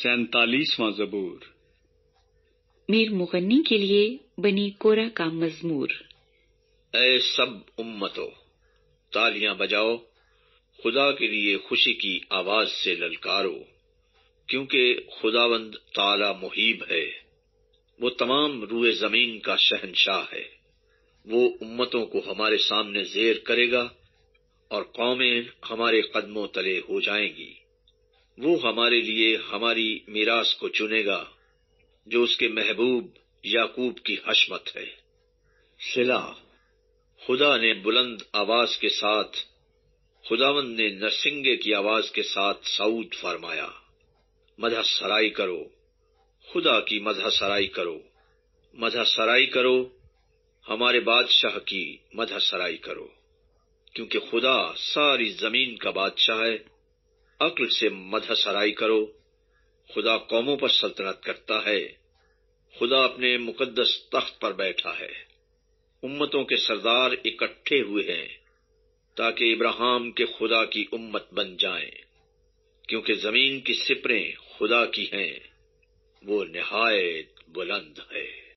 47واں زبور۔ میر مغنی کے لیے بنی کورہ کا مزمور۔ اے سب امتوں، تالیاں بجاؤ، خدا کے لیے خوشی کی آواز سے للکارو، کیونکہ خداوند تعالی محیب ہے، وہ تمام روئے زمین کا شہنشاہ ہے۔ وہ امتوں کو ہمارے سامنے زیر کرے گا اور قومیں ہمارے قدموں تلے ہو جائیں گی۔ وہ ہمارے لیے ہماری میراث کو چنے گا، جو اس کے محبوب یعقوب کی حشمت ہے۔ صلا۔ خدا نے بلند آواز کے ساتھ، خداوند نے نرسنگے کی آواز کے ساتھ صعود فرمایا۔ مدح سرائی کرو، خدا کی مدح سرائی کرو، مدح سرائی کرو، ہمارے بادشاہ کی مدح سرائی کرو، کیونکہ خدا ساری زمین کا بادشاہ ہے۔ عقل سے مدح سرائی کرو، خدا قوموں پر سلطنت کرتا ہے، خدا اپنے مقدس تخت پر بیٹھا ہے۔ امتوں کے سردار اکٹھے ہوئے ہیں تاکہ ابراہیم کے خدا کی امت بن جائیں، کیونکہ زمین کی سپریں خدا کی ہیں، وہ نہایت بلند ہے۔